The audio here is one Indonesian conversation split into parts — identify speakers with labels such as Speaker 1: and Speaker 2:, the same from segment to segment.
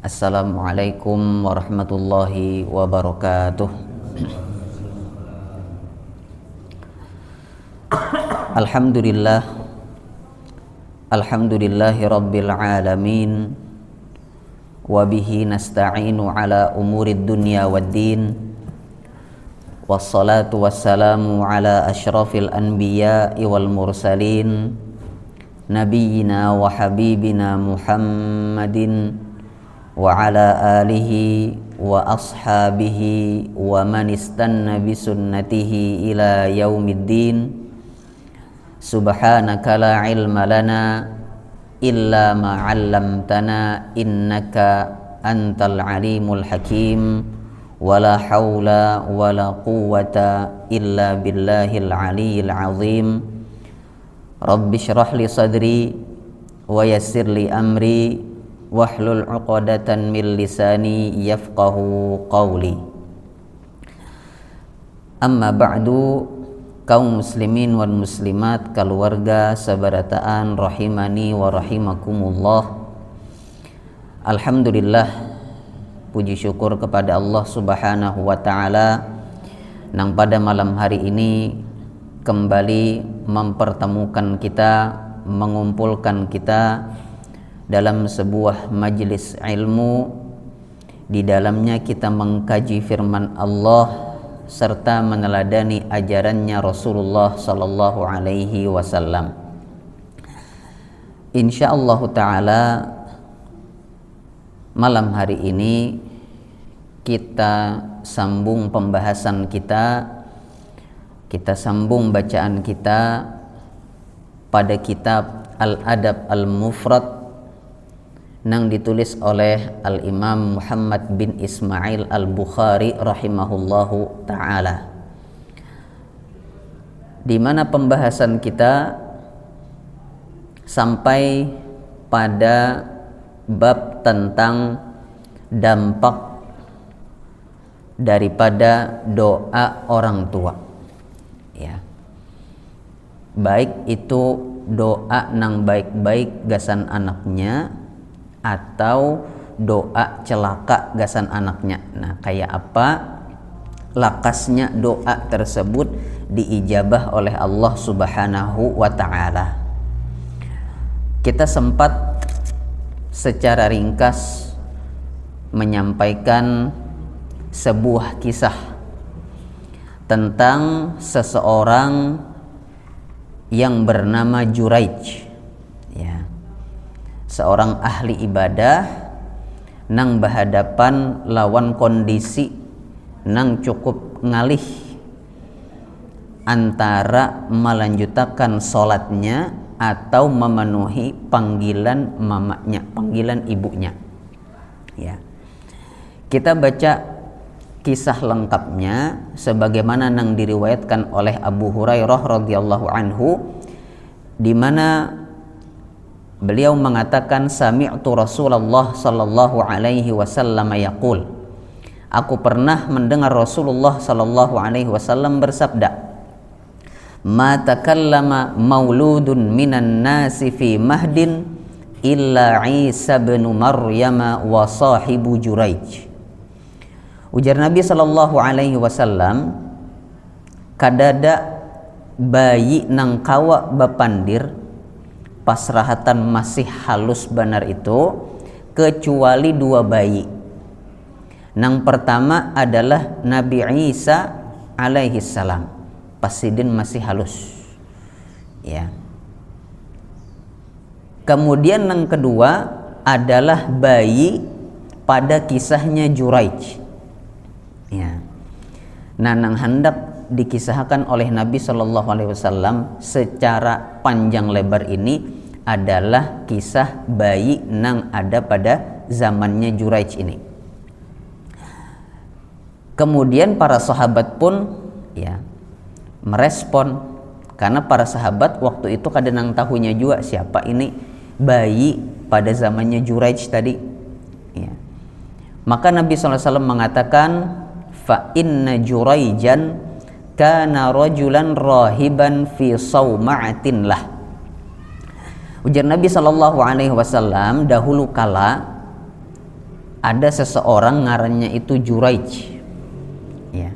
Speaker 1: Assalamualaikum warahmatullahi wabarakatuh. Alhamdulillah, alhamdulillahi rabbil alamin, wabihi nasta'inu ala umurid dunya waddin, wassalatu wassalamu ala ashrafil anbiya'i wal mursalin, nabiyyina wa habibina Muhammadin wa ala alihi wa ashabihi wa man istanna bisunnatihi ila yaumiddin. Subhanaka la ilma lana illa ma 'allamtana innaka antal alimul hakim. Wala haula wala quwwata illa billahil aliyyil azim. Rabbi shrah li sadri wa yassir li amri wahlul 'uqdatan min lisani yafqahu qawli. Amma ba'du, kaum muslimin wal muslimat, keluarga sabarataan rahimani wa rahimakumullah. Alhamdulillah, puji syukur kepada Allah Subhanahu wa taala yang pada malam hari ini kembali mempertemukan kita, mengumpulkan kita dalam sebuah majelis ilmu. Di dalamnya kita mengkaji firman Allah serta meneladani ajarannya Rasulullah sallallahu alaihi wasallam. Insyaallah taala malam hari ini kita sambung pembahasan kita sambung bacaan kita pada kitab Al-Adab Al-Mufrad yang ditulis oleh Al-Imam Muhammad bin Ismail Al-Bukhari rahimahullahu ta'ala, di mana pembahasan kita sampai pada bab tentang dampak daripada doa orang tua, ya, baik itu doa nang baik-baik gasan anaknya atau doa celaka gasan anaknya. Nah, kayak apa lakasnya doa tersebut diijabah oleh Allah Subhanahu wa ta'ala. Kita sempat secara ringkas menyampaikan sebuah kisah tentang seseorang yang bernama Juraij, ya, seorang ahli ibadah nang berhadapan lawan kondisi nang cukup ngalih antara melanjutkan sholatnya atau memenuhi panggilan mamanya, panggilan ibunya, ya. Kita baca kisah lengkapnya sebagaimana nang diriwayatkan oleh Abu Hurairah radhiyallahu anhu, di mana beliau mengatakan, sami'tu Rasulullah sallallahu alaihi wasallam yaqul, aku pernah mendengar Rasulullah sallallahu alaihi wasallam bersabda, ma takallama mauludun minan nasi fi mahdin illa Isa bin Maryam wa sahibu Juraij. Ujar Nabi sallallahu alaihi wasallam, kadada bayi nang kawa bapandir pasrahatan masih halus benar itu, kecuali dua bayi. Nang pertama adalah Nabi Isa alaihi salam, pasidin masih halus, ya. Kemudian nang kedua adalah bayi pada kisahnya Juraij, ya. Nah, nang hendak dikisahkan oleh Nabi Shallallahu Alaihi Wasallam secara panjang lebar ini adalah kisah bayi nang ada pada zamannya Juraij ini. Kemudian para sahabat pun, ya, merespon, karena para sahabat waktu itu kadang tahunya juga siapa ini bayi pada zamannya Juraij tadi, ya. Maka Nabi SAW mengatakan, fa inna Juraijan kana rajulan rahiban fi sawma'atin lah. Ujar Nabi SAW, dahulu kala ada seseorang ngarannya itu Juraij. Ya.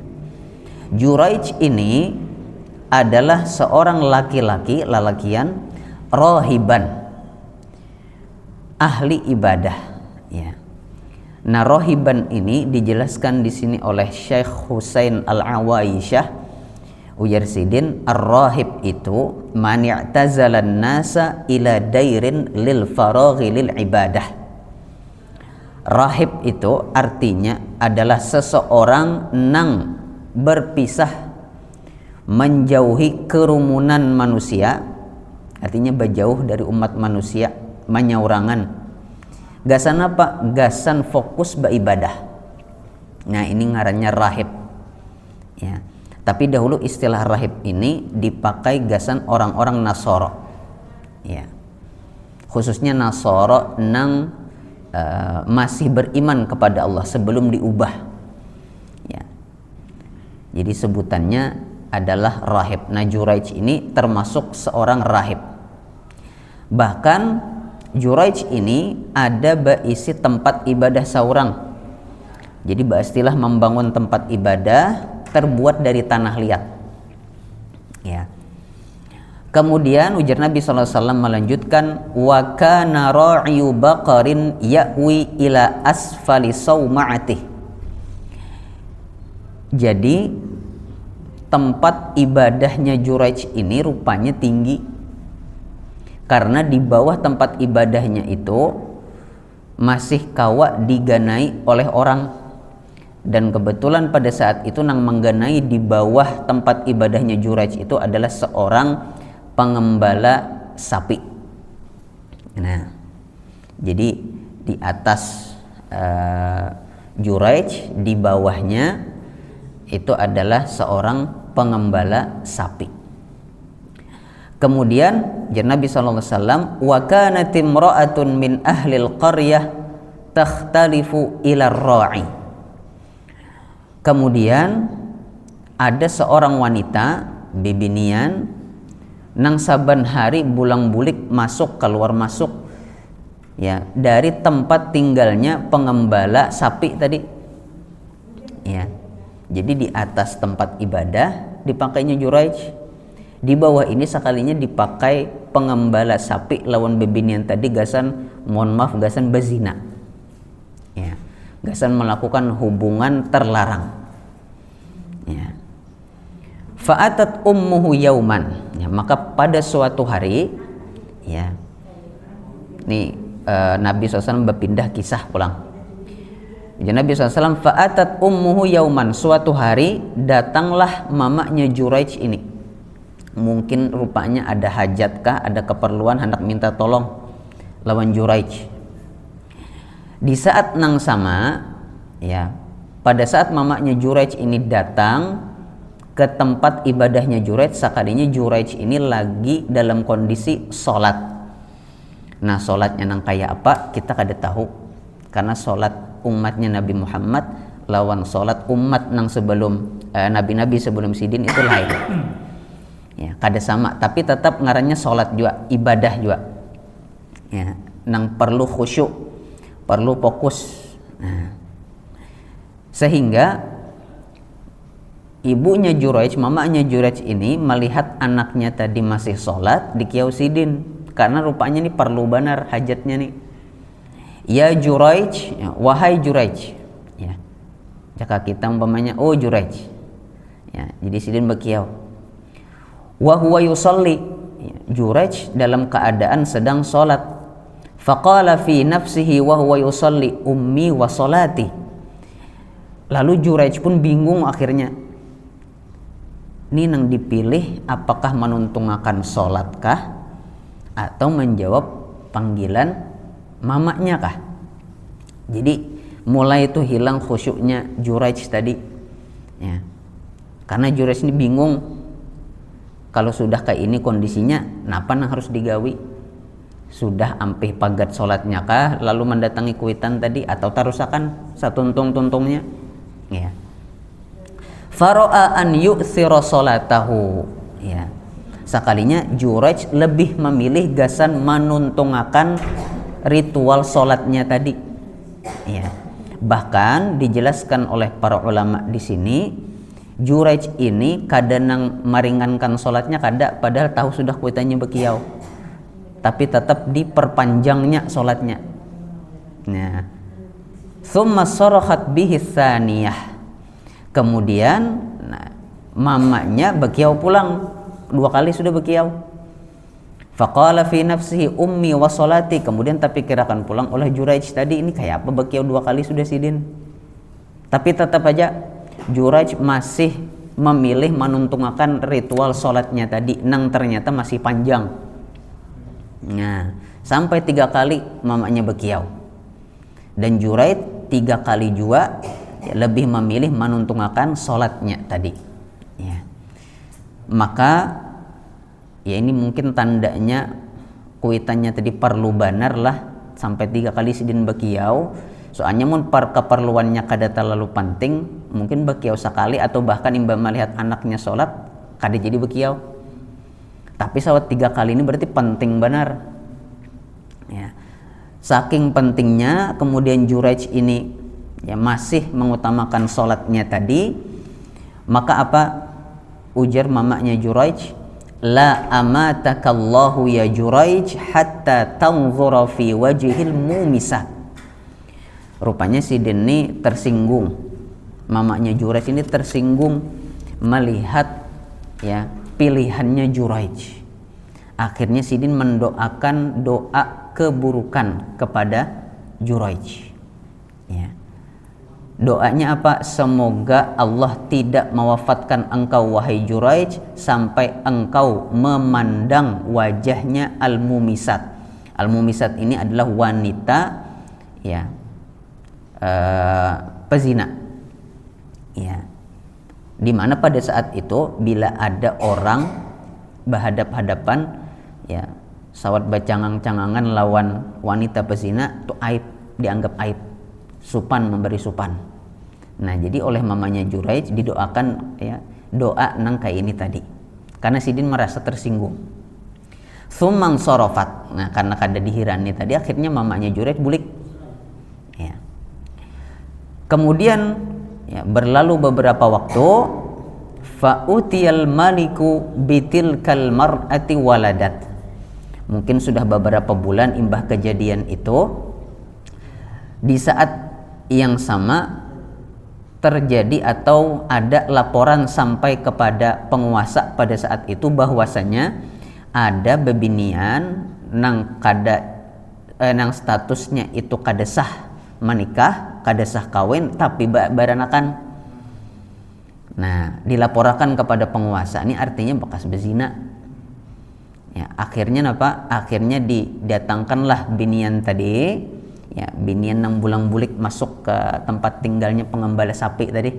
Speaker 1: Juraij ini adalah seorang laki-laki, lalakian, rohiban, ahli ibadah. Ya. Nah, rohiban ini dijelaskan di sini oleh Syekh Husain Al-Awaisyah. Ujar Sidin, ar-rahib itu man i'tazalan nasa ila dairin lil faraghi lil ibadah. Rahib itu artinya adalah seseorang nang berpisah, menjauhi kerumunan manusia, artinya berjauh dari umat manusia, menyaurangan. Gasan apa? Gasan fokus beribadah. Nah, ini ngarannya rahib. Ya. Tapi dahulu istilah rahib ini dipakai gasan orang-orang Nasoro, ya. Khususnya Nasoro nang masih beriman kepada Allah sebelum diubah, ya. Jadi sebutannya adalah rahib. Nah, Juraij ini termasuk seorang rahib. Bahkan Juraij ini ada berisi tempat ibadah saurang. Jadi istilah membangun tempat ibadah terbuat dari tanah liat, ya. Kemudian ujar Nabi SAW melanjutkan, wa kana ra'iyu baqarin ya'wi ila asfali sawma'atih. Jadi tempat ibadahnya Juraij ini rupanya tinggi, karena di bawah tempat ibadahnya itu masih kawa diganai oleh orang. Dan kebetulan pada saat itu nang mengganai di bawah tempat ibadahnya Juraij itu adalah seorang pengembala sapi. Nah, jadi di atas Juraij, di bawahnya itu adalah seorang pengembala sapi. Kemudian Nabi SAW, wa kanat imra'atun min ahlil qaryah takhtalifu ila ra'i. Kemudian ada seorang wanita bibinian nang saban hari bulang-bulik masuk keluar masuk, ya, dari tempat tinggalnya pengembala sapi tadi, ya. Jadi di atas tempat ibadah dipakainya Juraij, di bawah ini sekalinya dipakai pengembala sapi lawan bibinian tadi gasan, mohon maaf, gasan bezina, ya. Gasan melakukan hubungan terlarang, ya. Fa'atat ummuhu yauman, ya, maka pada suatu hari, ya, nih Nabi SAW berpindah kisah pulang. Jadi Nabi SAW, fa'atat ummuhu yauman, suatu hari datanglah mamanya Juraij ini. Mungkin rupanya ada hajatkah, ada keperluan, hendak minta tolong lawan Juraij. Di saat nang sama, ya, pada saat mamanya Juraij ini datang ke tempat ibadahnya Juraij, sekalinya Juraij ini lagi dalam kondisi sholat. Nah, sholatnya nang kayak apa kita kada tahu, karena sholat umatnya Nabi Muhammad lawan sholat umat nang sebelum nabi-nabi sebelum sidin itu lain, ya, kada sama. Tapi tetap ngarannya sholat juga, ibadah juga, ya, nang perlu khusyuk, perlu fokus. Nah, sehingga ibunya Juraij, mamanya Juraij ini melihat anaknya tadi masih sholat di Kiau Sidin, karena rupanya ini perlu benar hajatnya nih. Ya Juraij, ya, wahai Juraij, ya. Jika kita umpamanya, oh Juraij, ya, jadi Sidin berkiau. Wa huwa yusalli, ya, Juraij dalam keadaan sedang sholat. Faqala fi nafsihi wa huwa yusalli ummi wa salati. Lalu Juraij pun bingung akhirnya. Ini nang dipilih apakah menuntungakan sholatkah atau menjawab panggilan mamanya kah? Jadi mulai itu hilang khusyuknya Juraij tadi, ya. Karena Juraij ini bingung, kalau sudah kayak ini kondisinya, napa nang harus digawi? Sudah ampih pagat sholatnya kah, lalu mendatangi kuitan tadi, atau tarusakan satuntung-tuntungnya, ya. Faro'a an yu'thira sholatahu, ya. Sekalinya Juraij lebih memilih gasan menuntungakan ritual sholatnya tadi, ya. Bahkan dijelaskan oleh para ulama di sini, Juraij ini kadang meringankan sholatnya kada, padahal tahu sudah kuitannya bekiau, tapi tetap diperpanjangnya sholatnya. Nah, thumma sarahat bihi tsaniyah. Kemudian mamanya bekiau pulang, 2 kali sudah bekiau. Faqala fi nafsihi ummi wa sholati. Kemudian tak pikirkan pulang oleh Juraij tadi, ini kayak apa bekiau 2 kali sudah sidin. Tapi tetap aja Juraij masih memilih menuntungakan ritual sholatnya tadi, nang ternyata masih panjang. Nah, sampai 3 kali mamanya bekiau. Dan Juraij 3 kali juga lebih memilih menuntungakan sholatnya tadi. Ya. Maka ya ini mungkin tandanya kuitannya tadi perlu benar lah sampai 3 kali sidin bekiau. Soalnya mun keperluannya kada terlalu penting, mungkin bekiau sekali atau bahkan imba melihat anaknya sholat kada jadi bekiau. Tapi sawat 3 kali ini berarti penting benar. Ya. Saking pentingnya kemudian Juraij ini ya masih mengutamakan sholatnya tadi, maka apa ujar mamanya Juraij, la amatakallahu ya Juraij hatta tanzura fi wajhil mumisah. Rupanya si Deni tersinggung, mamanya Juraij ini tersinggung melihat ya pilihannya Juraij. Akhirnya Sidin mendoakan doa keburukan kepada Juraij. Ya. Doanya apa? Semoga Allah tidak mewafatkan engkau wahai Juraij sampai engkau memandang wajahnya al-mumisat. Al-mumisat ini adalah wanita ya pezina. Ya. Dimana pada saat itu bila ada orang berhadap-hadapan ya sawat bacangang-cangangan lawan wanita pezina itu aib, dianggap aib, supan memberi supan. Nah jadi oleh mamanya Juraij didoakan ya doa nang kayak ini tadi, karena Sidin merasa tersinggung. Sumang sorofat. Nah karena kada dihirani tadi, akhirnya mamanya Juraij bulik. Ya. Kemudian ya, berlalu beberapa waktu, fa'utiyal maliku bitilkal mar'ati waladat. Mungkin sudah beberapa bulan imbah kejadian itu, di saat yang sama terjadi atau ada laporan sampai kepada penguasa pada saat itu bahwasanya ada bebinian nang nang statusnya itu kada sah menikah, kada sah kawin tapi baranakan. Nah, dilaporkan kepada penguasa, ini artinya bekas bezina. Ya, akhirnya apa? Akhirnya didatangkanlah binian tadi, ya, binian nang bulang-bulik masuk ke tempat tinggalnya pengembala sapi tadi.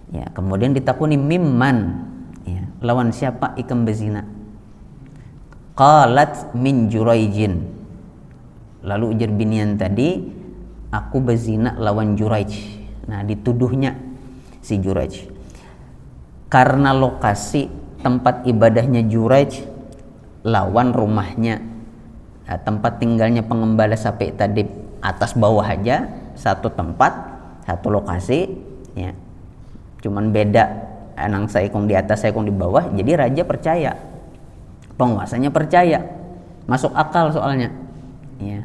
Speaker 1: Ya, kemudian ditakuni mimman, ya, lawan siapa ikam bezina? Qalat min Juraijin. Lalu ujar binian tadi, aku bezina lawan Juraij. Nah, dituduhnya si Juraij karena lokasi tempat ibadahnya Juraij lawan rumahnya, tempat tinggalnya pengembala sapi tadi atas bawah aja, satu tempat, satu lokasi, ya. Cuman beda anang saikong di atas, saikong di bawah. Jadi raja percaya, penguasanya percaya, masuk akal soalnya, ya.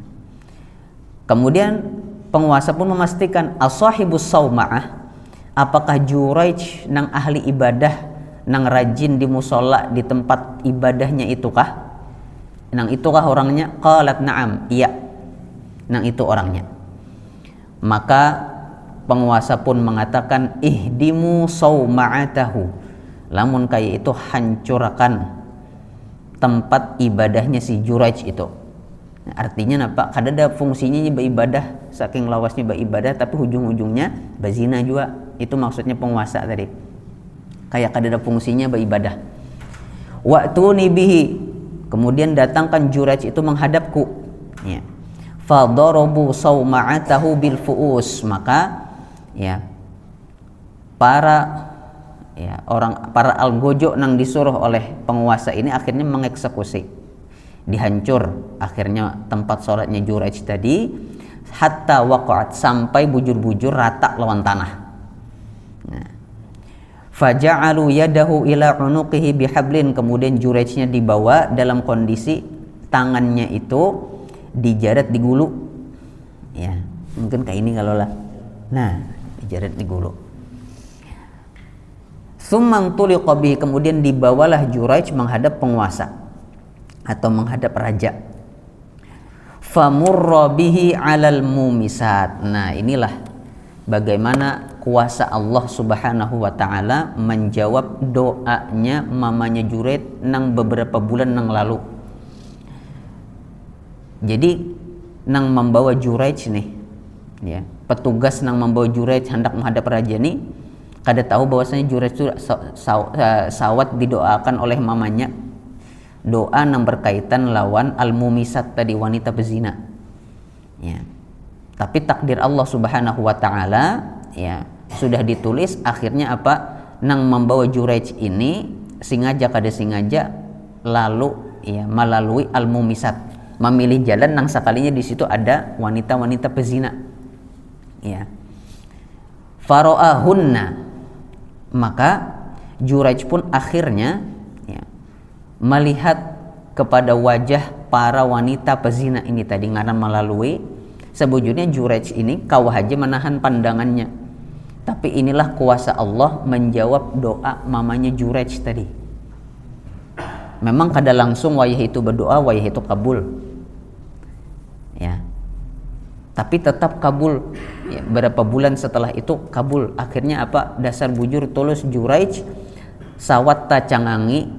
Speaker 1: Kemudian penguasa pun memastikan as-sahibus sauma'ah, apakah Juraij nang ahli ibadah, nang rajin di musola di tempat ibadahnya itukah? Nang itukah orangnya? Qalat na'am, iya, nang itu orangnya. Maka penguasa pun mengatakan ihdimu sauma'atahu, lamun kayak itu hancurkan tempat ibadahnya si Juraij itu. Artinya apa? Kada ada fungsinya beribadah, saking lawasnya beribadah tapi ujung-ujungnya bazina juga. Itu maksudnya penguasa tadi, kayak kada ada fungsinya beribadah. Wa'tuni bihi, kemudian datangkan Juraij itu menghadapku, ya. Fadarabu sauma'atahu bil fuus, maka ya para algojo nang disuruh oleh penguasa ini akhirnya mengeksekusi, dihancur akhirnya tempat sholatnya Juraij tadi hatta waqa'at, sampai bujur-bujur rata lawan tanah. Nah, faja'alu yadahu ila unuqihi bihablin, kemudian Jurayjnya dibawa dalam kondisi tangannya itu dijaret di gulu. Ya, mungkin kayak ini kalau lah. Nah, dijaret di gulu. Tsumma tuliqa bihi, kemudian dibawalah Jurayj menghadap penguasa atau menghadap raja. Famurra bihi 'alal mumisat. Nah, inilah bagaimana kuasa Allah Subhanahu wa taala menjawab doanya mamanya Jurayj nang beberapa bulan nang lalu. Jadi nang membawa Jurayj nih, ya, petugas nang membawa Jurayj hendak menghadap raja nih, kada tahu bahwasanya Jurayj itu sawat didoakan oleh mamanya, doa yang berkaitan lawan al-mumisat tadi, wanita bezina. Ya. Tapi takdir Allah Subhanahu wa taala, ya, sudah ditulis akhirnya apa? Nang membawa Jurayj ini sengaja kada sengaja lalu, ya, melalui al-mumisat, memilih jalan nang sekalinya di situ ada wanita-wanita pezina. Ya. Faro'ahunna, maka Jurayj pun akhirnya, ya, melihat kepada wajah para wanita pezina ini tadi ngaran melalui. Sebujurnya Jurayj ini kau haja menahan pandangannya, tapi inilah kuasa Allah menjawab doa mamanya Jurayj tadi. Memang kada langsung wayah itu berdoa, wayah itu kabul, ya, tapi tetap kabul, ya, berapa bulan setelah itu kabul. Akhirnya apa? Dasar bujur tulus Jurayj sawat tacangangi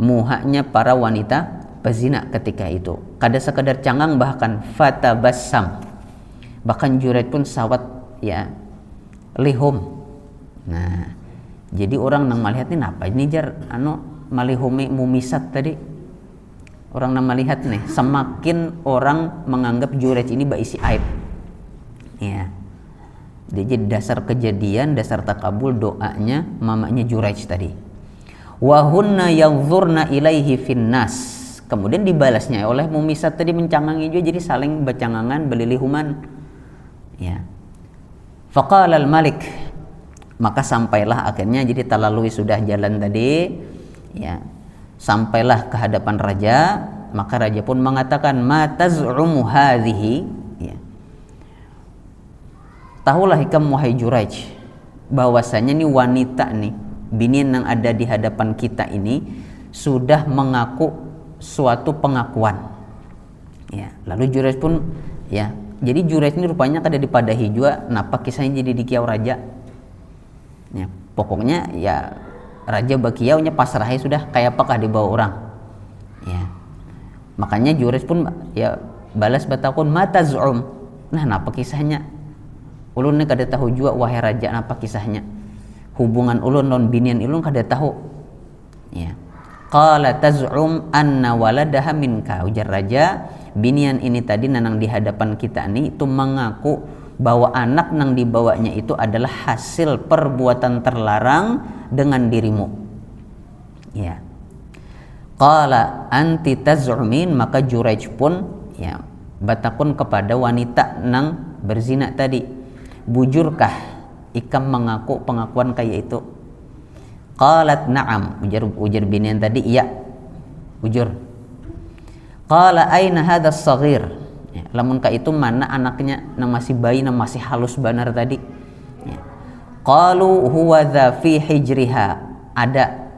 Speaker 1: muhanya para wanita pezina ketika itu. Kada sekadar cangang, bahkan fatabassam, bahkan Jurayj pun sawat, ya, lihum. Nah, jadi orang nang melihat ini apa ini jar malihumi mumisat tadi. Orang nang melihat nih, semakin orang menganggap Jurayj ini baisi aib. Ya. Jadi dasar kejadian, dasar takabul doanya mamanya Jurayj tadi. Wa hunna yanzurna ilaihi finnas. Kemudian dibalasnya oleh mumisat tadi mencangangi juga, jadi saling bercangangan belilihuman. Ya. Faqala al-malik, maka sampailah akhirnya, jadi talalui sudah jalan tadi, ya, sampailah ke hadapan raja. Maka raja pun mengatakan, ma taz'umu hadhihi, ya, tahulah ikam wahai Jurayj bahwasanya nih wanita nih binian yang ada di hadapan kita ini sudah mengaku suatu pengakuan. Ya, lalu Jurayj pun, ya, jadi Jurayj ini rupanya kada dipadahi juga napa kisahnya jadi dikiau raja. Ya, pokoknya ya raja bakiaunya pasrahnya sudah kayak apakah dibawa orang. Ya. Makanya Jurayj pun, ya, balas batakun mata zu'um. Nah, napa kisahnya? Ulun kada tahu juga wahai raja napa kisahnya. Hubungan ulun non binian ulun kada tahu. Ya. Qala taz'um anna waladaha minka, ujar raja, binian ini tadi nanang di hadapan kita ini itu mengaku bahwa anak nang dibawanya itu adalah hasil perbuatan terlarang dengan dirimu. Ya. Qala anti taz'umin, maka Jurayj pun, ya, batakun kepada wanita nang berzina tadi, bujurkah ikam mengaku pengakuan kayak itu? Qalat na'am, ujar binian tadi, iya, ujur. Qala aina hadha as-saghir, ya, lamun ka itu mana anaknya nang masih bayi nang masih halus banar tadi. Ya. Qalu huwa dha fi hijriha, ada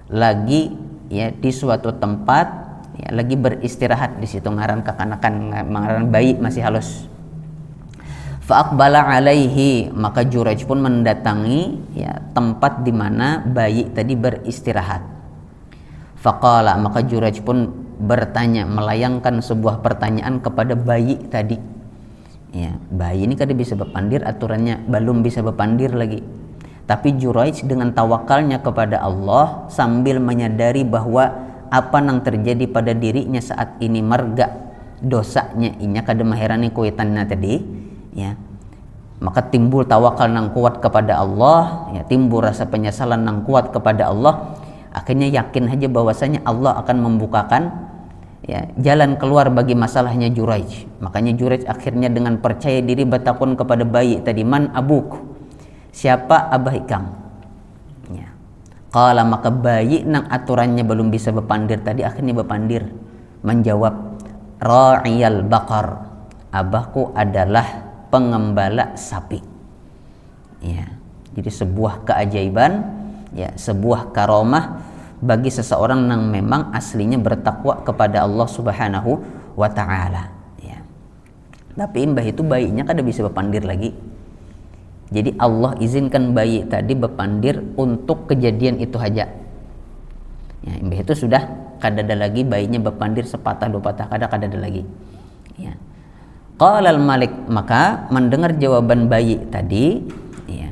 Speaker 1: lagi, ya, di suatu tempat, ya, lagi beristirahat di situ, ngaran kekanakan, ngaran bayi masih halus. Fa'aqbala alaihi, maka Jurayj pun mendatangi, ya, tempat di mana bayi tadi beristirahat. Faqala, maka Jurayj pun bertanya, melayangkan sebuah pertanyaan kepada bayi tadi. Ya, bayi ini kada bisa berpandir, aturannya belum bisa berpandir lagi. Tapi Jurayj dengan tawakalnya kepada Allah sambil menyadari bahwa apa yang terjadi pada dirinya saat ini marga dosanya inya kada maherani kuitanna tadi, ya, maka timbul tawakal nang kuat kepada Allah, ya, timbul rasa penyesalan nang kuat kepada Allah. Akhirnya yakin aja bahwasanya Allah akan membukakan, ya, jalan keluar bagi masalahnya Juraij. Makanya Juraij akhirnya dengan percaya diri bertakun kepada bayi tadi, man abuk, siapa abah ikam, ya. Qala, maka bayi nang aturannya belum bisa berpandir tadi akhirnya berpandir, menjawab, ra'iyal baqar, abahku adalah pengembala sapi, ya. Jadi sebuah keajaiban, ya, sebuah karomah bagi seseorang yang memang aslinya bertakwa kepada Allah Subhanahu wa taala, ya. Tapi mbah itu bayinya kada bisa berpandir lagi. Jadi Allah izinkan bayi tadi berpandir untuk kejadian itu saja. Ya, mbah itu sudah kada ada lagi bayinya berpandir sepatah dua patah, kada ada lagi. Ya. Qala al-malik, maka mendengar jawaban bayi tadi, ya,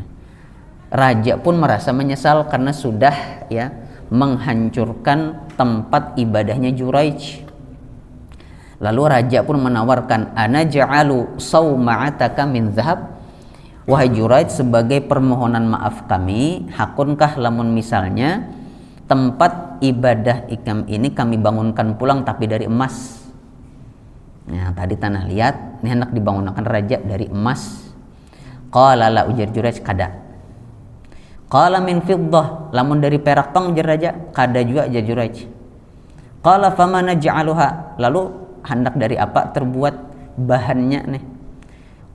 Speaker 1: raja pun merasa menyesal karena sudah, ya, menghancurkan tempat ibadahnya Juraij. Lalu raja pun menawarkan, ana ja'alu sawma'ataka min zahab, wahai Juraij, sebagai permohonan maaf kami, hakunkah lamun misalnya tempat ibadah ikam ini kami bangunkan pulang tapi dari emas. Nah, tadi tanah liat, ini hendak dibangunkan raja dari emas. Qala la, ujar Juraij, kada. Qala min fiddah, lamun dari perak tong, ujar raja, kada juga, ujar Juraij. Qala famana ja'aluha, lalu hendak dari apa terbuat bahannya nih?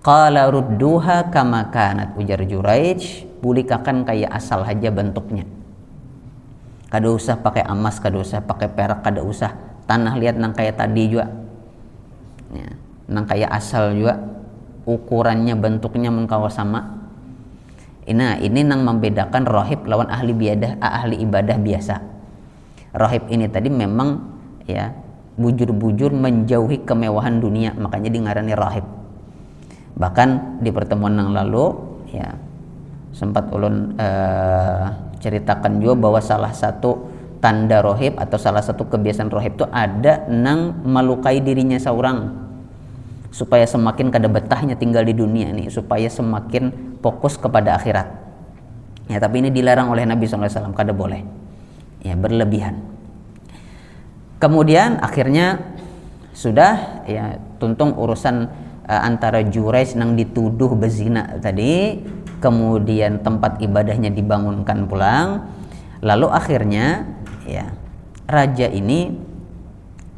Speaker 1: Qala rudduha kama kanat, ujar Juraij, pulihkan kayak asal aja bentuknya. Kada usah pakai emas, kada usah pakai perak, kada usah. Tanah liat nang kayak tadi juga, ya, nang kayak asal juga, ukurannya bentuknya mengkawa sama. Nah, ini nang membedakan rohib lawan ahli ibadah biasa. Rohib ini tadi memang, ya, bujur-bujur menjauhi kemewahan dunia, makanya di ngarani rohib. Bahkan di pertemuan yang lalu, ya, sempat ulun ceritakan juga bahwa salah satu tanda rohib atau salah satu kebiasaan rohib itu ada nang melukai dirinya seorang supaya semakin kada betahnya tinggal di dunia ini, supaya semakin fokus kepada akhirat. Ya, tapi ini dilarang oleh Nabi SAW, kada boleh, ya, berlebihan. Kemudian akhirnya sudah, ya, tuntung urusan antara Juraij nang dituduh bezina tadi, kemudian tempat ibadahnya dibangunkan pulang. Lalu akhirnya, ya, raja ini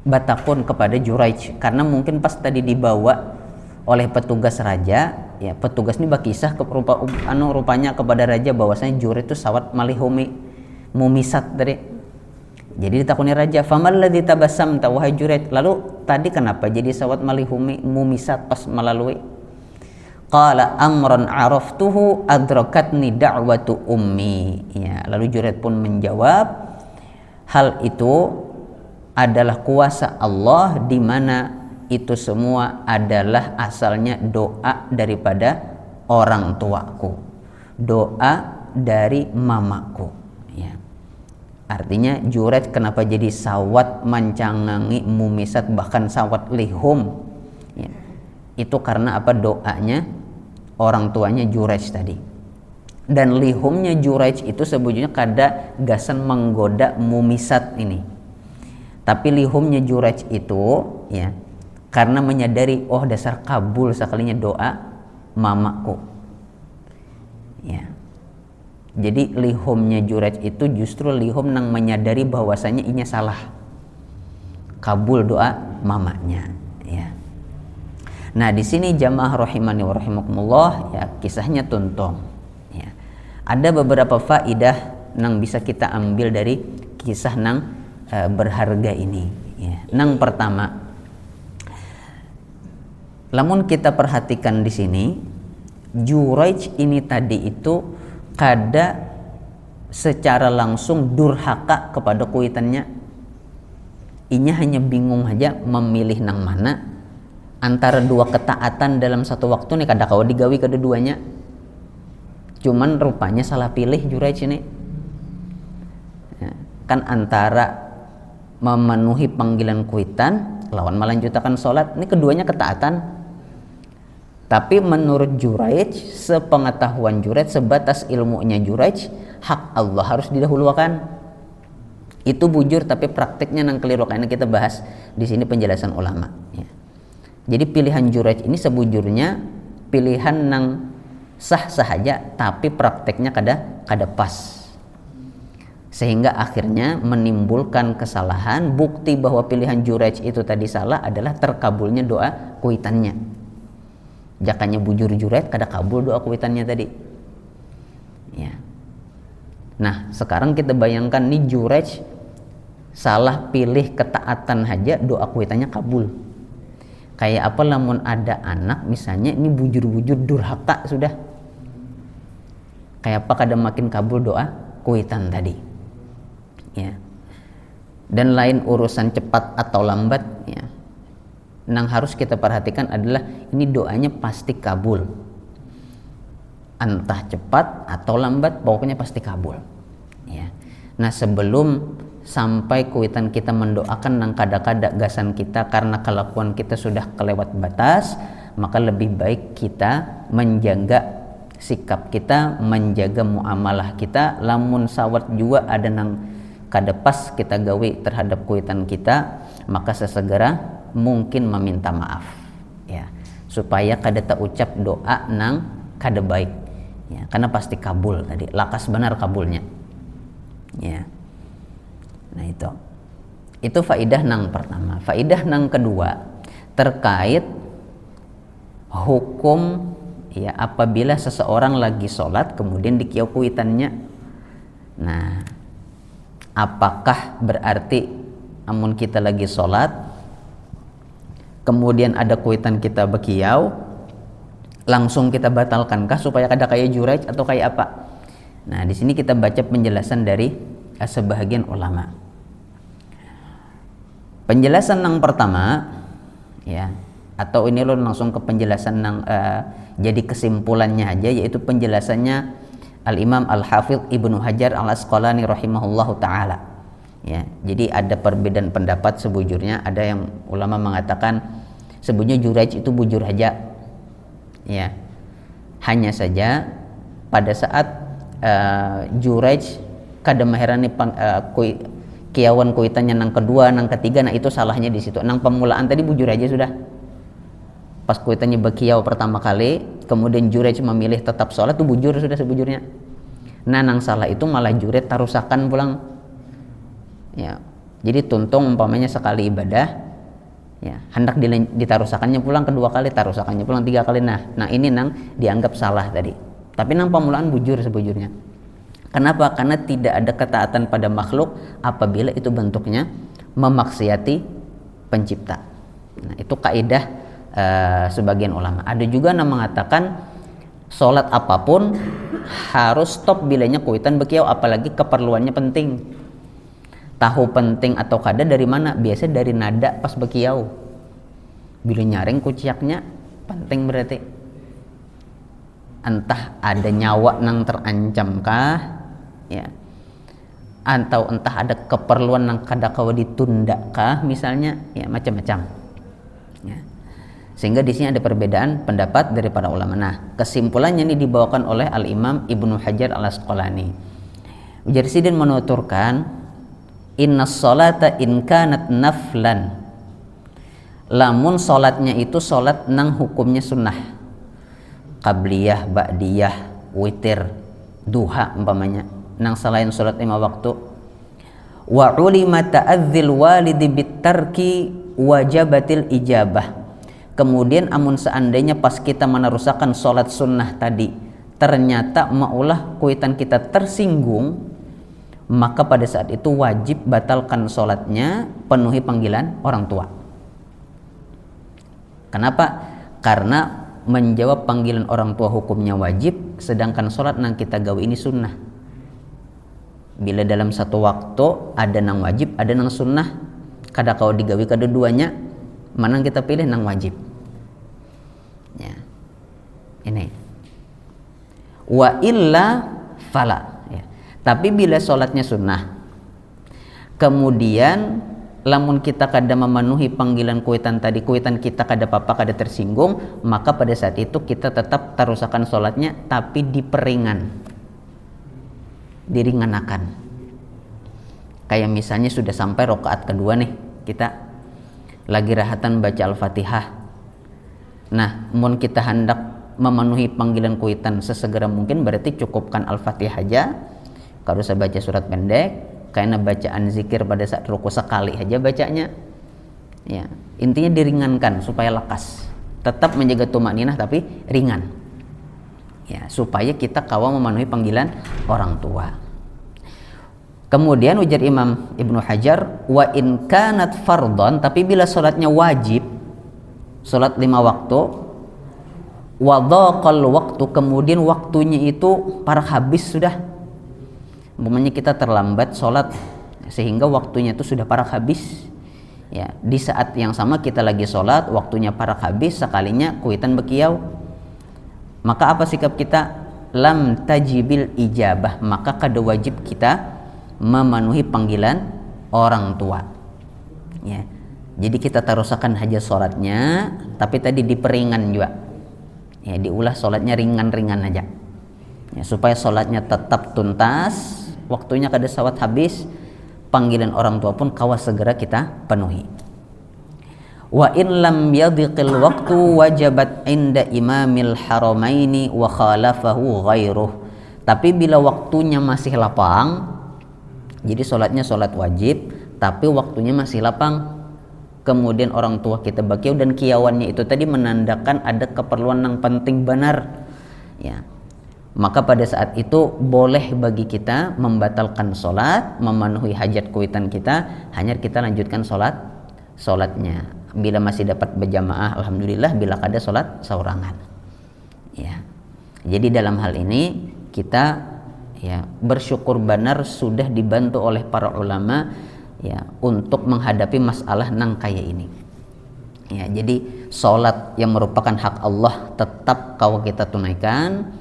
Speaker 1: batakun kepada Juraij karena mungkin pas tadi dibawa oleh petugas raja, ya, petugas ini bakisah rupanya kepada raja bahwasanya Juraij itu sawat malihumi mumisat tadi. Jadi ditakuni raja, famal ladzi tabassamta, wahai Juraij, lalu tadi kenapa jadi sawat malihumi mumisat pas melalui? Qala amran araftuhu adrakatni da'watu ummi. Ya, lalu Juraij pun menjawab, hal itu adalah kuasa Allah, di mana itu semua adalah asalnya doa daripada orang tuaku, doa dari mamaku. Ya. Artinya Juraij kenapa jadi sawat mancangangi mumisat, bahkan sawat lihum, ya, itu karena apa? Doanya orang tuanya Juraij tadi. Dan lihumnya Juraij itu sebetulnya kada gasan menggoda mumisat ini, tapi lihumnya Juraij itu, ya, karena menyadari, oh dasar kabul sekalinya doa mamaku, ya. Jadi lihumnya Juraij itu justru lihum nang menyadari bahwasanya inya salah, kabul doa mamanya, ya. Nah, di sini jamaah rahimani wa rahimakumullah, ya, kisahnya tuntung, ya. Ada beberapa faidah nang bisa kita ambil dari kisah nang berharga ini, ya. Nang pertama, lamun kita perhatikan di sini, Juraij ini tadi itu kada secara langsung durhaka kepada kuitannya. Inya hanya bingung aja memilih nang mana antara dua ketaatan dalam satu waktu nih, kada kawa digawi kedua-duanya. Cuman rupanya salah pilih Juraij ini, ya, kan antara memenuhi panggilan kuitan lawan melanjutkan sholat, ini keduanya ketaatan. Tapi menurut Juraij, sepengetahuan Juraij, sebatas ilmunya Juraij, hak Allah harus didahulukan. Itu bujur tapi prakteknya nang keliru, karena kita bahas di sini penjelasan ulama ya. Jadi pilihan juraj ini sebujurnya pilihan nang sah sahaja tapi prakteknya kada pas, sehingga akhirnya menimbulkan kesalahan. Bukti bahwa pilihan juraj itu tadi salah adalah terkabulnya doa kuitannya. Jakanya bujur juraj kada kabul doa kuitannya tadi ya. Nah sekarang kita bayangkan nih juraj salah pilih ketaatan aja doa kuitannya kabul. Kayak apa lamun ada anak misalnya ini bujur-bujur durhaka sudah, kayak apa kada makin kabul doa kuitan tadi ya. Dan lain urusan cepat atau lambat ya, yang harus kita perhatikan adalah ini doanya pasti kabul, entah cepat atau lambat pokoknya pasti kabul ya. Nah sebelum sampai kuitan kita mendoakan nang kada-kada gasan kita karena kelakuan kita sudah kelewat batas, maka lebih baik kita menjaga sikap kita, menjaga muamalah kita. Lamun sawat juga ada nang kada pas kita gawe terhadap kuitan kita, maka sesegera mungkin meminta maaf ya, supaya kada tak ucap doa nang kada baik ya, karena pasti kabul tadi, lakas benar kabulnya ya. Nah itu faidah nang pertama. Faidah nang kedua terkait hukum ya apabila seseorang lagi sholat kemudian dikiau kuitannya. Nah apakah berarti amun kita lagi sholat kemudian ada kuitan kita bekiau langsung kita batalkankah supaya kada kayak juraj atau kayak apa? Nah di sini kita baca penjelasan dari sebahagian ulama. Penjelasan yang pertama ya, atau ini lo langsung ke penjelasan yang jadi kesimpulannya aja, yaitu penjelasannya Al-Imam Al-Hafidh Ibnu Hajar Al-Asqalani rahimahullahu taala ya. Jadi ada perbedaan pendapat sebujurnya. Ada yang ulama mengatakan sebujurnya juraj itu bujur aja ya, hanya saja pada saat juraj kada maherani kiawan kuitannya nang kedua, nang ketiga, nah itu salahnya di situ. Nang pemulaan tadi bujur aja sudah. Pas kuitannya bekiau pertama kali, kemudian juraj memilih tetap sholat, itu bujur sudah sebujurnya. Nah nang salah itu malah juraj tarusakan pulang. Ya, jadi tuntung umpamanya sekali ibadah, ya hendak ditarusakannya pulang kedua kali, tarusakannya pulang tiga kali. Nah ini nang dianggap salah tadi. Tapi nang pemulaan bujur sebujurnya. Kenapa? Karena tidak ada ketaatan pada makhluk apabila itu bentuknya memaksiati pencipta. Nah, itu kaidah sebagian ulama. Ada juga yang mengatakan sholat apapun harus stop bilanya kuitan bekiau, apalagi keperluannya penting. Tahu penting atau kada dari mana? Biasa dari nada pas bekiau. Bila nyaring kuciaknya penting berarti. Entah ada nyawa nang terancam kah? Ya, atau entah ada keperluan yang kada kawa ditunda kah misalnya, ya macam-macam ya. Sehingga di sini ada perbedaan pendapat dari para ulama. Nah kesimpulannya ini dibawakan oleh Al-Imam Ibnu Hajar Al-Asqalani. Mujarsidin menuturkan inna sholata in kanat naflan, lamun sholatnya itu sholat nang hukumnya sunnah, qabliyah, ba'diyah, witir, duha umpamanya, nang selain sholat 5 waktu. Wa ulima ta'adzil walidi bitarki wajabatil ijabah. Kemudian amun seandainya pas kita menerusakan sholat sunnah tadi ternyata maulah kuitan kita tersinggung, maka pada saat itu wajib batalkan sholatnya, penuhi panggilan orang tua. Kenapa? Karena menjawab panggilan orang tua hukumnya wajib, sedangkan sholat nang kita gawe ini sunnah. Bila dalam satu waktu ada nang wajib, ada nang sunnah, kada kau digawi kedua-duanya, mana kita pilih nang wajib ya. Ini wa illa fala ya. Tapi bila sholatnya sunnah kemudian lamun kita kada memenuhi panggilan kuitan tadi, kuitan kita kada apa-apa, kada tersinggung, maka pada saat itu kita tetap tarusakan sholatnya tapi diringanakan. Kayak misalnya sudah sampai rakaat kedua nih, kita lagi rahatan baca Al-Fatihah. Nah, mun kita hendak memenuhi panggilan kuitan sesegera mungkin, berarti cukupkan Al-Fatihah aja. Kalau usah baca surat pendek, karena bacaan zikir pada saat ruku sekali aja bacanya. Ya, intinya diringankan supaya lekas. Tetap menjaga tumakninah tapi ringan. Ya, supaya kita kawal memenuhi panggilan orang tua. Kemudian ujar Imam Ibnu Hajar, wa in kanat fardhon, tapi bila salatnya wajib, salat 5 waktu, wa dhaqal waktu, kemudian waktunya itu parah habis sudah. Umpamanya kita terlambat salat sehingga waktunya itu sudah parah habis. Ya, di saat yang sama kita lagi salat, waktunya parah habis, sekalinya kuitan bekiau. Maka apa sikap kita? Lam tajibil ijabah, maka kada wajib kita memenuhi panggilan orang tua. Ya. Jadi kita terusakan aja sholatnya, tapi tadi diperingan juga. Ya, diulah sholatnya ringan-ringan aja. Ya, supaya sholatnya tetap tuntas, waktunya kada sawat habis, panggilan orang tua pun kawas segera kita penuhi. Wa in lam yadhiqil waqtu wajabat inda imamil haramaini wa khalafahu ghairuh. Tapi bila waktunya masih lapang, jadi sholatnya sholat wajib tapi waktunya masih lapang, kemudian orang tua kita bakiau dan kiawannya itu tadi menandakan ada keperluan yang penting benar, ya, maka pada saat itu boleh bagi kita membatalkan sholat, memenuhi hajat kuitan kita, hanya kita lanjutkan sholatnya. Bila masih dapat berjamaah, alhamdulillah. Bila kada sholat saurangan. Ya. Jadi dalam hal ini kita ya bersyukur benar sudah dibantu oleh para ulama ya untuk menghadapi masalah nang kaya ini. Ya, jadi sholat yang merupakan hak Allah tetap kau kita tunaikan.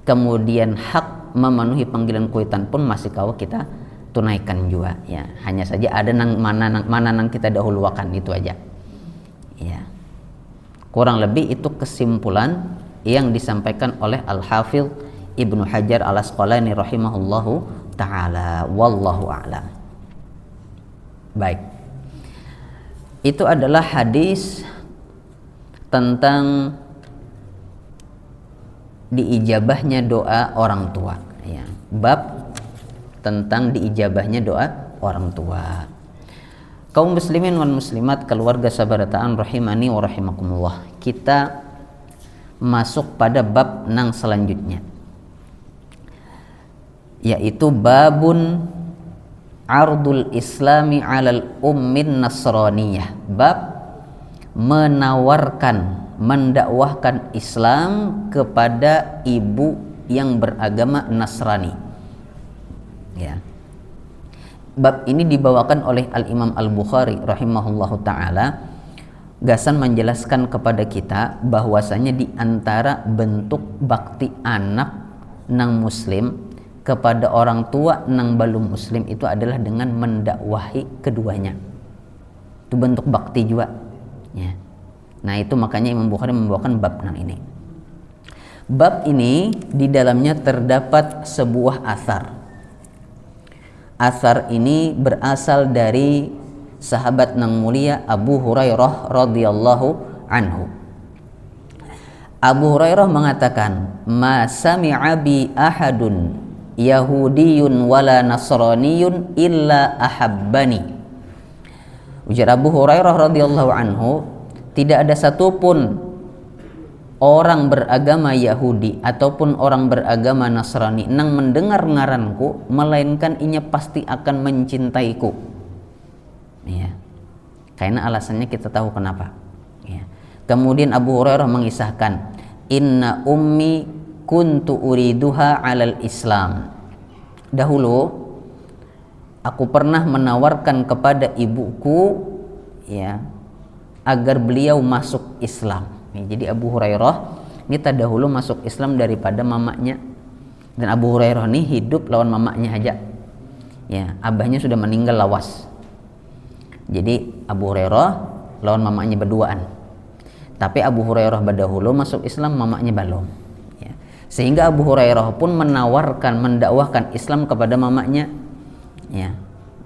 Speaker 1: Kemudian hak memenuhi panggilan kuitan pun masih kau kita tunaikan juga. Ya, hanya saja ada mana nang kita dahulukan, itu aja. Ya. Kurang lebih itu kesimpulan yang disampaikan oleh Al-Hafidh Ibnu Hajar Al-Asqalani rahimahullahu ta'ala. Wallahu a'lam. Baik. Itu adalah hadis tentang diijabahnya doa orang tua, ya. Bab tentang diijabahnya doa orang tua. Kaum muslimin wal muslimat, keluarga sabarataan rahimani wa rahimakumullah. Kita masuk pada bab nang selanjutnya, yaitu babun ardul islami alal ummin nasraniyah. Bab menawarkan, mendakwahkan Islam kepada ibu yang beragama Nasrani. Ya. Bab ini dibawakan oleh Al-Imam Al-Bukhari rahimahullahu ta'ala, gasan menjelaskan kepada kita bahwasanya di antara bentuk bakti anak nang muslim kepada orang tua nang belum muslim itu adalah dengan mendakwahi keduanya. Itu bentuk bakti juga, ya. Nah, itu makanya Imam Bukhari membawakan bab nang ini. Bab ini di dalamnya terdapat sebuah asar. Asar ini berasal dari sahabat nang mulia Abu Hurairah radhiyallahu anhu. Abu Hurairah mengatakan, "Ma sami'a bi ahadun Yahudiyun wala Nasraniyun illa ahabbani." Ujar Abu Hurairah radhiyallahu anhu, tidak ada satupun orang beragama Yahudi ataupun orang beragama Nasrani nang mendengar ngaranku melainkan inya pasti akan mencintaiku. Ya. Karena alasannya kita tahu kenapa. Ya. Kemudian Abu Hurairah mengisahkan, "Inna ummi kuntu uriduha 'alal Islam." Dahulu aku pernah menawarkan kepada ibuku, ya, agar beliau masuk Islam. Ya, jadi Abu Hurairah ini terdahulu masuk Islam daripada mamanya. Dan Abu Hurairah ini hidup lawan mamanya aja. Ya, abahnya sudah meninggal lawas. Jadi Abu Hurairah lawan mamanya berduaan. Tapi Abu Hurairah berdahulu masuk Islam, mamanya belum. Ya. Sehingga Abu Hurairah pun menawarkan, mendakwahkan Islam kepada mamanya. Ya.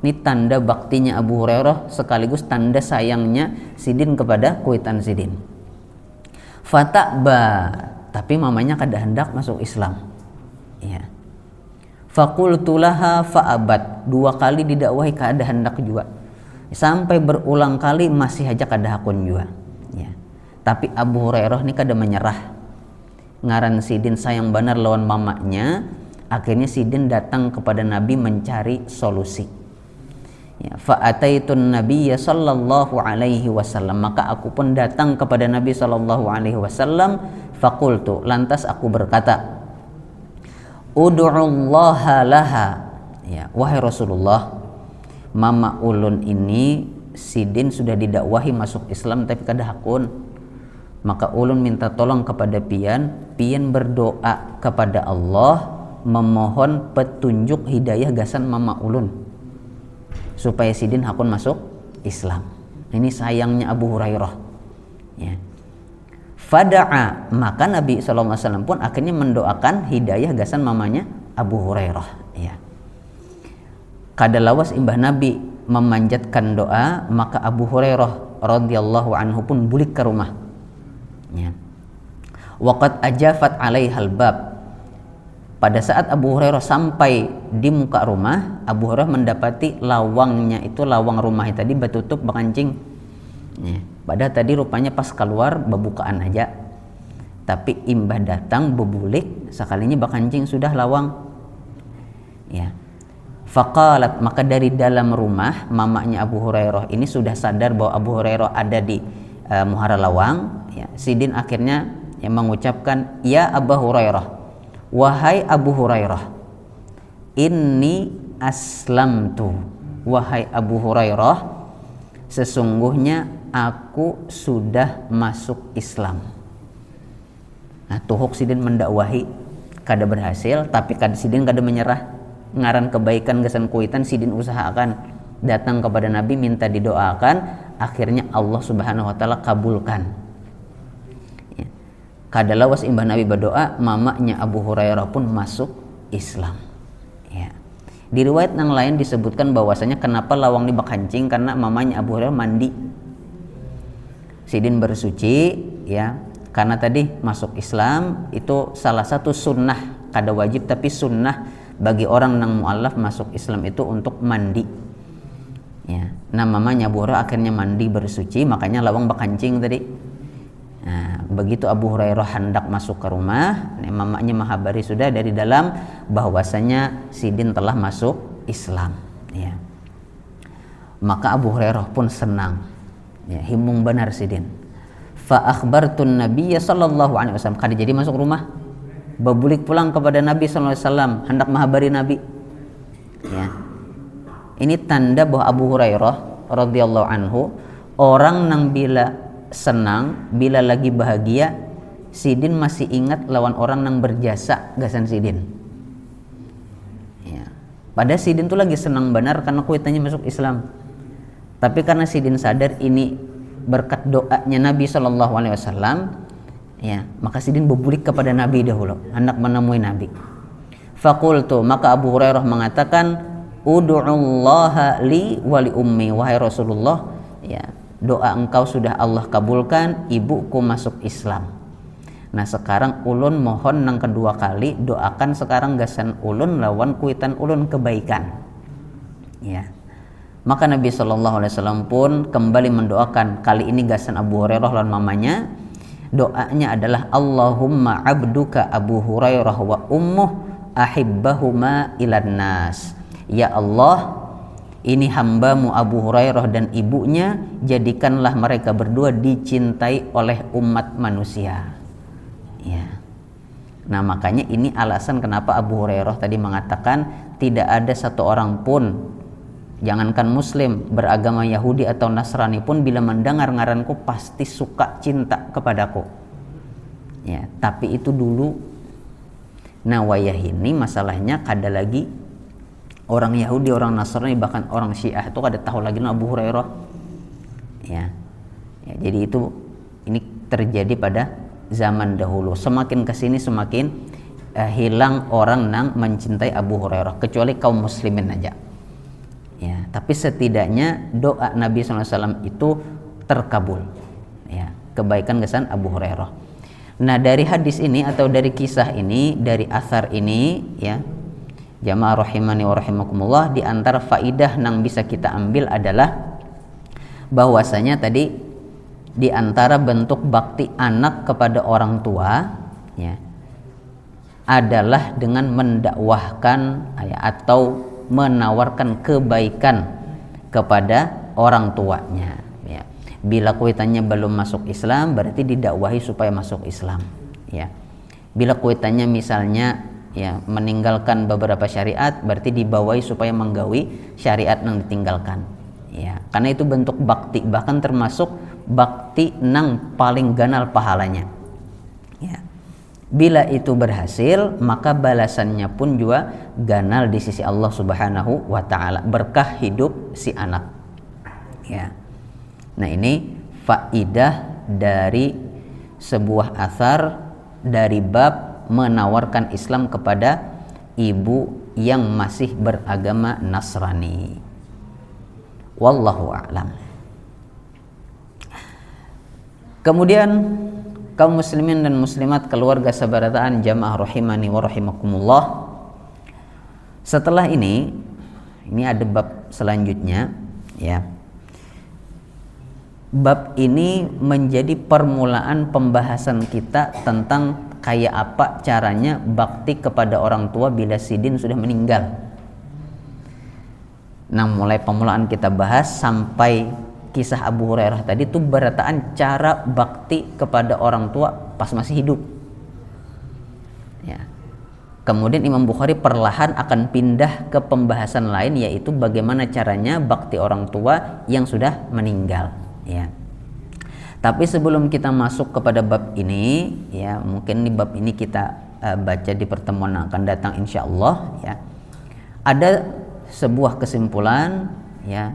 Speaker 1: Ini tanda baktinya Abu Hurairah sekaligus tanda sayangnya Sidin kepada Kuitan Sidin. Fata'ba, tapi mamanya kada hendak masuk Islam. Ya. Faqultu laha fa'abat, 2 kali didakwahi kada hendak juga. Sampai berulang kali masih aja kada hakun juga. Ya. Tapi Abu Hurairah ini kada menyerah. Ngaran Sidin sayang benar lawan mamanya. Akhirnya Sidin datang kepada Nabi mencari solusi. Ya, fa'ataitun nabiyya sallallahu alaihi wasallam, maka aku pun datang kepada Nabi sallallahu alaihi wasallam. Faqultu, lantas aku berkata, ud'ullaha laha, ya, wahai Rasulullah, mama ulun ini Sidin sudah didakwahi masuk Islam tapi kada hakun, maka ulun minta tolong kepada pian berdoa kepada Allah memohon petunjuk hidayah gasan mama ulun supaya Sidin hakun masuk Islam. Ini sayangnya Abu Hurairah. Ya. Fada'a, maka Nabi SAW pun akhirnya mendoakan hidayah gasan mamanya Abu Hurairah. Ya. Kada lawas imbah Nabi memanjatkan doa, maka Abu Hurairah radhiyallahu anhu pun bulik ke rumah. Ya. Waqad ajafat alaihal bab. Pada saat Abu Hurairah sampai di muka rumah, Abu Hurairah mendapati lawangnya itu, lawang rumah tadi batutup bakancing. Ya. Padahal tadi rupanya pas keluar bebukaan aja. Tapi imbah datang bebulik, sekalinya bakancing sudah lawang. Ya. Faqalat, maka dari dalam rumah mamanya Abu Hurairah ini sudah sadar bahwa Abu Hurairah ada di muhara lawang. Ya. Sidin akhirnya yang mengucapkan, ya Abu Hurairah, wahai Abu Hurairah, inni aslamtu, wahai Abu Hurairah, sesungguhnya aku sudah masuk Islam. Nah, tuhuk Sidin mendakwahi kada berhasil, tapi Sidin kada menyerah. Ngaran kebaikan gasan Kuitan, Sidin usahakan datang kepada Nabi minta didoakan, akhirnya Allah Subhanahu wa taala kabulkan. Kada lawas imbah Nabi berdoa, mamanya Abu Hurairah pun masuk Islam. Ya. Di riwayat yang lain disebutkan bahwasanya kenapa lawang ini bakancing, karena mamanya Abu Hurairah mandi. Sidin bersuci, ya, karena tadi masuk Islam itu salah satu sunnah, kada wajib tapi sunnah bagi orang yang mu'alaf masuk Islam itu untuk mandi. Ya. Nah, mamanya Abu Hurairah akhirnya mandi bersuci, makanya lawang bakancing tadi. Nah, begitu Abu Hurairah hendak masuk ke rumah, mamanya menghabari sudah dari dalam bahwasanya Sidin telah masuk Islam. Ya. Maka Abu Hurairah pun senang. Ya, himung benar Sidin. Fa akhbartun Nabiyya sallallahu alaihi wasallam, kada jadi masuk rumah. Bebulik pulang kepada Nabi sallallahu alaihi wasallam, hendak menghabari Nabi. Ya. Ini tanda bahwa Abu Hurairah radhiyallahu anhu orang nang bila senang, bila lagi bahagia, Sidin masih ingat lawan orang yang berjasa gasan Sidin. Ya. Padahal Sidin tuh lagi senang benar karena kuitannya masuk Islam. Tapi karena Sidin sadar ini berkat doanya Nabi SAW, ya, maka Sidin berbulik kepada Nabi dahulu, hendak menemui Nabi. Faqultu, maka Abu Hurairah mengatakan, ud'ullaha li wa li ummi, wahai Rasulullah, ya, doa engkau sudah Allah kabulkan, ibuku masuk Islam. Nah, sekarang ulun mohon nang kedua kali, doakan sekarang gasan ulun lawan kuitan ulun kebaikan. Ya. Maka Nabi SAW pun kembali mendoakan, kali ini gasan Abu Hurairah lawan mamanya. Doanya adalah Allahumma abduka Abu Hurairah wa ummuh ahibbahuma ilan nas. Ya Allah, ini hambamu Abu Hurairah dan ibunya, jadikanlah mereka berdua dicintai oleh umat manusia. Ya. Nah, makanya ini alasan kenapa Abu Hurairah tadi mengatakan tidak ada satu orang pun, jangankan Muslim, beragama Yahudi atau Nasrani pun bila mendengar ngaranku pasti suka cinta kepadaku. Ya, tapi itu dulu. Nah, wayah ini masalahnya kada lagi orang Yahudi, orang Nasrani, bahkan orang Syiah itu kada tahu lagi Abu Hurairah. Ya. Ya, jadi itu ini terjadi pada zaman dahulu. Semakin kesini semakin hilang orang yang mencintai Abu Hurairah, kecuali kaum muslimin aja. ya, tapi setidaknya doa Nabi SAW itu terkabul, ya, kebaikan kesan Abu Hurairah. Nah, dari hadis ini atau dari kisah ini, dari athar ini, ya, jamaah rahimani wa rahimakumullah, di antara faidah yang bisa kita ambil adalah bahwasanya tadi di antara bentuk bakti anak kepada orang tua, ya, adalah dengan mendakwahkan, ya, atau menawarkan kebaikan kepada orang tuanya, ya. Bila kuitannya belum masuk Islam, berarti didakwahi supaya masuk Islam, ya. Bila kuitannya misalnya, ya, meninggalkan beberapa syariat, berarti dibawahi supaya menggawi syariat yang ditinggalkan, ya. Karena itu bentuk bakti, bahkan termasuk bakti nang paling ganal pahalanya, ya. Bila itu berhasil, maka balasannya pun juga ganal di sisi Allah Subhanahu wa taala, berkah hidup si anak, ya. Nah, ini faidah dari sebuah athar dari bab menawarkan Islam kepada ibu yang masih beragama Nasrani. Wallahu a'lam. Kemudian kaum muslimin dan muslimat, keluarga sabarataan jamaah rahimani wa rahimakumullah, setelah ini ada bab selanjutnya, ya. Bab ini menjadi permulaan pembahasan kita tentang kayak apa caranya bakti kepada orang tua bila sidin sudah meninggal. Nah, mulai permulaan kita bahas sampai kisah Abu Hurairah tadi itu berataan cara bakti kepada orang tua pas masih hidup, ya. Kemudian Imam Bukhari perlahan akan pindah ke pembahasan lain, yaitu bagaimana caranya bakti orang tua yang sudah meninggal, ya. Tapi sebelum kita masuk kepada bab ini, ya, mungkin di bab ini kita baca di pertemuan yang akan datang insyaallah, ya. Ada sebuah kesimpulan, ya,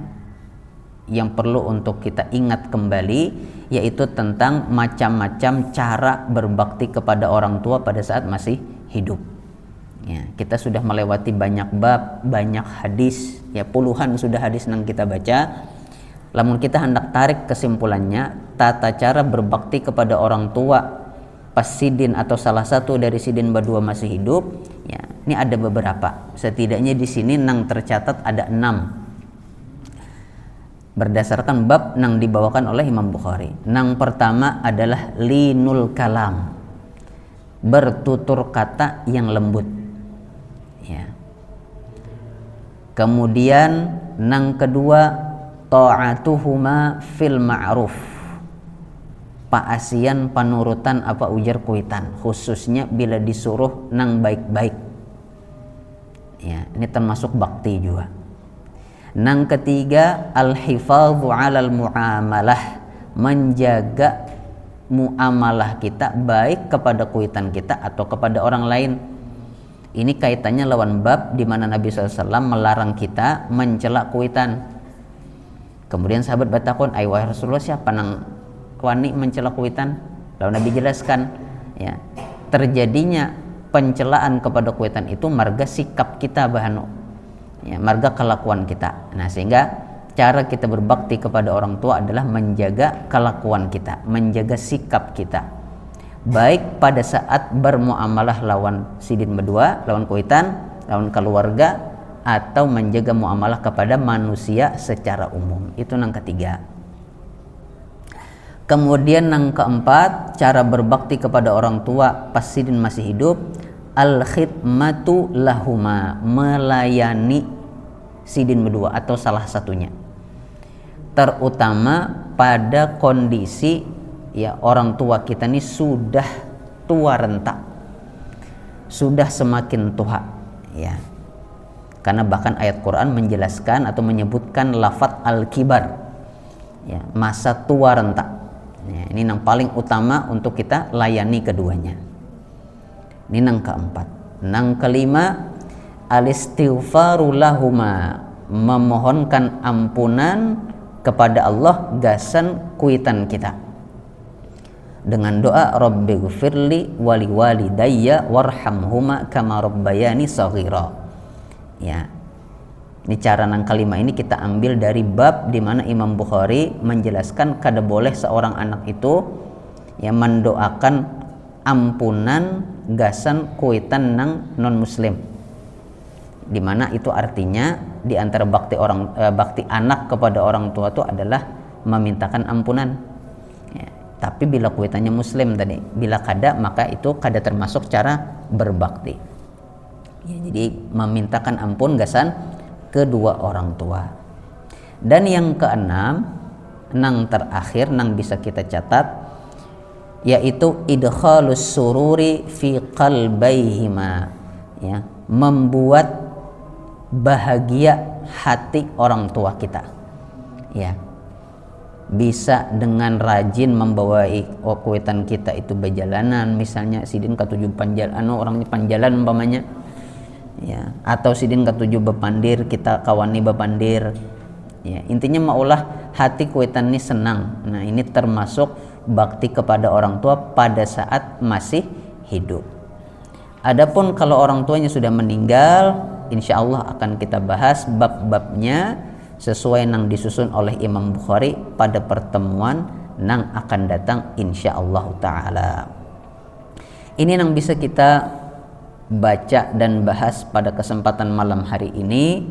Speaker 1: yang perlu untuk kita ingat kembali, yaitu tentang macam-macam cara berbakti kepada orang tua pada saat masih hidup, ya. Kita sudah melewati banyak bab, banyak hadis, ya, puluhan sudah hadis yang kita baca. Lamun kita hendak tarik kesimpulannya, tata cara berbakti kepada orang tua pas sidin atau salah satu dari sidin berdua masih hidup, ya, ini ada beberapa. Setidaknya di sini nang tercatat ada 6 berdasarkan bab nang dibawakan oleh Imam Bukhari. Nang pertama adalah linul kalam, bertutur kata yang lembut, ya. Kemudian nang kedua ta'atuhuma fil ma'ruf, paasian panurutan apa ujar kuitan, khususnya bila disuruh nang baik-baik, ya, ini termasuk bakti juga. Nang ketiga al-hifadzu 'alal muamalah, menjaga muamalah kita baik kepada kuitan kita atau kepada orang lain. Ini kaitannya lawan bab di mana Nabi SAW melarang kita mencela kuitan. Kemudian sahabat bertakun, "Ai wahai Rasulullah, siapa nang wani mencela kuitan?" Lalu Nabi jelaskan, ya, terjadinya pencelaan kepada kuitan itu marga sikap kita bahanu, ya, marga kelakuan kita. Nah, sehingga cara kita berbakti kepada orang tua adalah menjaga kelakuan kita, menjaga sikap kita, baik pada saat bermuamalah lawan sidin berdua, lawan kuitan, lawan keluarga, atau menjaga muamalah kepada manusia secara umum. Itu yang ketiga. Kemudian yang keempat, cara berbakti kepada orang tua pas sidin masih hidup, al-khidmatu lahuma, melayani sidin berdua atau salah satunya, terutama pada kondisi, ya, orang tua kita ini sudah tua renta, sudah semakin tua, ya. Karena bahkan ayat Quran menjelaskan atau menyebutkan lafaz al-kibar, ya, masa tua renta, ya. Ini yang paling utama untuk kita layani keduanya. Ini yang keempat. Yang kelima, al-istighfaru lahuma, memohonkan ampunan kepada Allah gasan kuitan kita dengan doa rabbighfirli wali walidayya warhamhuma kama rabbayani shaghira, ya. Ini cara nang kalima ini kita ambil dari bab di mana Imam Bukhari menjelaskan kada boleh seorang anak itu yang mendoakan ampunan gasan kuitan nang non muslim. Di mana itu artinya di antara bakti anak kepada orang tua itu adalah memintakan ampunan. Ya, tapi bila kuitannya muslim tadi, bila kada maka itu kada termasuk cara berbakti. Ya, jadi memintakan ampun gasan kedua orang tua. Dan yang keenam, nang terakhir nang bisa kita catat, yaitu idkhalus sururi fi qalbaihima, ya, membuat bahagia hati orang tua kita, ya, bisa dengan rajin membawai kuitan kita itu berjalanan, misalnya sidin ketujuh panjalan, orang ini panjalan umpamanya, ya, atau sidin ketujuh bepandir, kita kawani bepandir, ya, intinya maulah hati kuitan ini senang. Nah, ini termasuk bakti kepada orang tua pada saat masih hidup. Adapun kalau orang tuanya sudah meninggal, insya Allah akan kita bahas bab-babnya sesuai nang disusun oleh Imam Bukhari pada pertemuan nang akan datang insya Allah ta'ala. Ini nang bisa kita baca dan bahas pada kesempatan malam hari ini.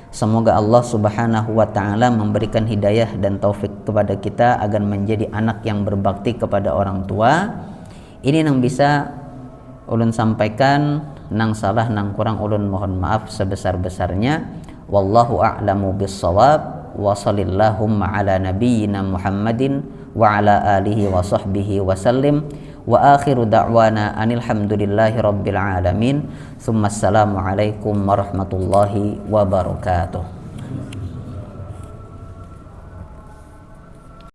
Speaker 1: Semoga Allah subhanahu wa ta'ala memberikan hidayah dan taufik kepada kita agar menjadi anak yang berbakti kepada orang tua. Ini nang bisa ulun sampaikan, nang salah nang kurang ulun mohon maaf sebesar-besarnya. Wallahu a'lamu bissawab. Wa sallallahu ala nabiyyina Muhammadin wa ala alihi wa sahbihi wa sallim. Wa akhiru da'wana anil hamdulillahi rabbil alamin. Tsumma assalamu alaikum warahmatullahi wabarakatuh.